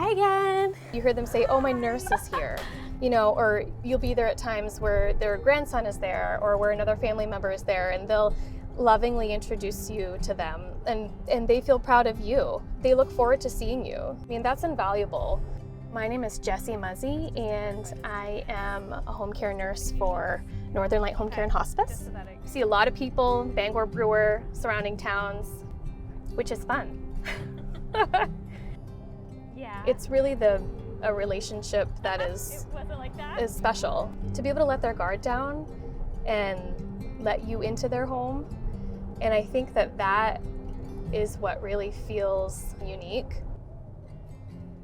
Hi again. You hear them say, oh, my nurse is here, or you'll be there at times where their grandson is there or where another family member is there, and they'll lovingly introduce you to them, and they feel proud of you. They look forward to seeing you. I mean, that's invaluable. My name is Muzzy, and I am a home care nurse for Northern Light Home Care and Hospice. I see a lot of people, Bangor, Brewer, surrounding towns, which is fun. Yeah. It's really a relationship that is special. To be able to let their guard down and let you into their home, and I think that is what really feels unique.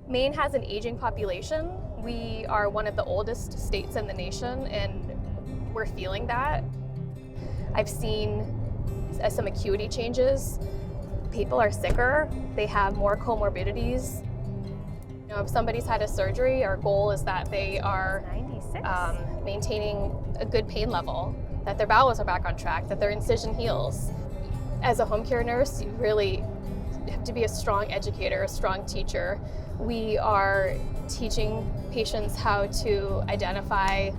Maine has an aging population. We are one of the oldest states in the nation, and we're feeling that. I've seen some acuity changes. People are sicker, they have more comorbidities. If somebody's had a surgery, our goal is that they are 96. Maintaining a good pain level, that their bowels are back on track, that their incision heals. As a home care nurse, you really have to be a strong educator, a strong teacher. We are teaching patients how to identify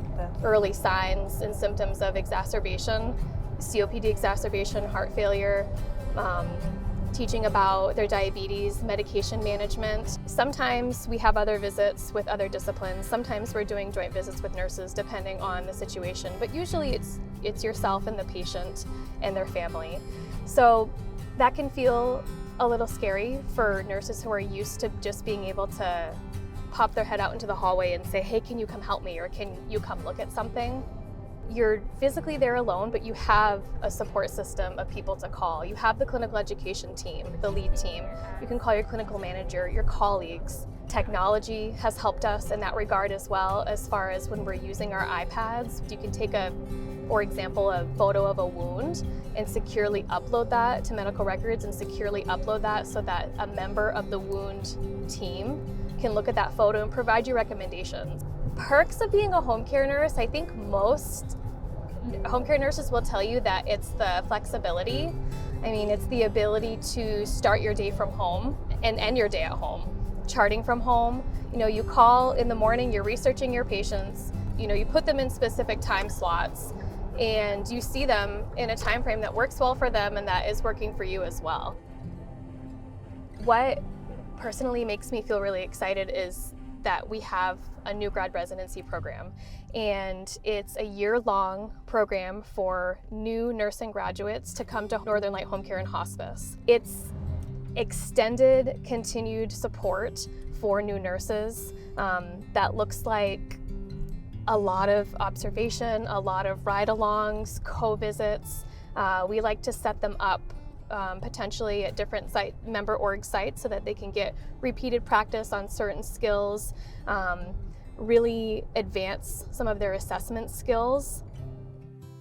early signs and symptoms of exacerbation, COPD exacerbation, heart failure, teaching about their diabetes, medication management. Sometimes we have other visits with other disciplines. Sometimes we're doing joint visits with nurses depending on the situation, but usually it's yourself and the patient and their family. So that can feel a little scary for nurses who are used to just being able to pop their head out into the hallway and say, hey, can you come help me? Or can you come look at something? You're physically there alone, but you have a support system of people to call. You have the clinical education team, the lead team. You can call your clinical manager, your colleagues. Technology has helped us in that regard as well, as far as when we're using our iPads. You can take for example, a photo of a wound and securely upload that to medical records and securely upload that so that a member of the wound team can look at that photo and provide you recommendations. Perks of being a home care nurse, I think most home care nurses will tell you that it's the flexibility. I mean, it's the ability to start your day from home and end your day at home. Charting from home, you call in the morning, you're researching your patients, you put them in specific time slots, and you see them in a time frame that works well for them and that is working for you as well. What personally makes me feel really excited is that we have a new grad residency program, and it's a year-long program for new nursing graduates to come to Northern Light Home Care and Hospice. It's extended continued support for new nurses that looks like a lot of observation, a lot of ride-alongs, co-visits. We like to set them up potentially at different member org sites so that they can get repeated practice on certain skills, really advance some of their assessment skills.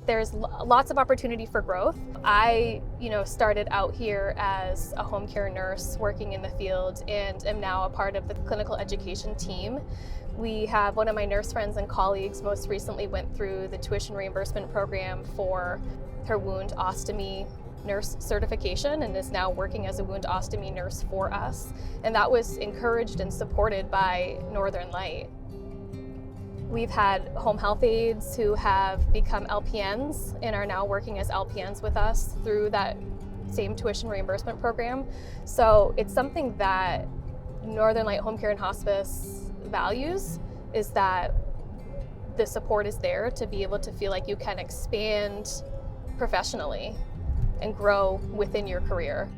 There's lots of opportunity for growth. I, started out here as a home care nurse working in the field and am now a part of the clinical education team. We have one of my nurse friends and colleagues most recently went through the tuition reimbursement program for her wound ostomy nurse certification and is now working as a wound ostomy nurse for us. And that was encouraged and supported by Northern Light. We've had home health aides who have become LPNs and are now working as LPNs with us through that same tuition reimbursement program. So it's something that Northern Light Home Care and Hospice values, is that the support is there to be able to feel like you can expand professionally and grow within your career.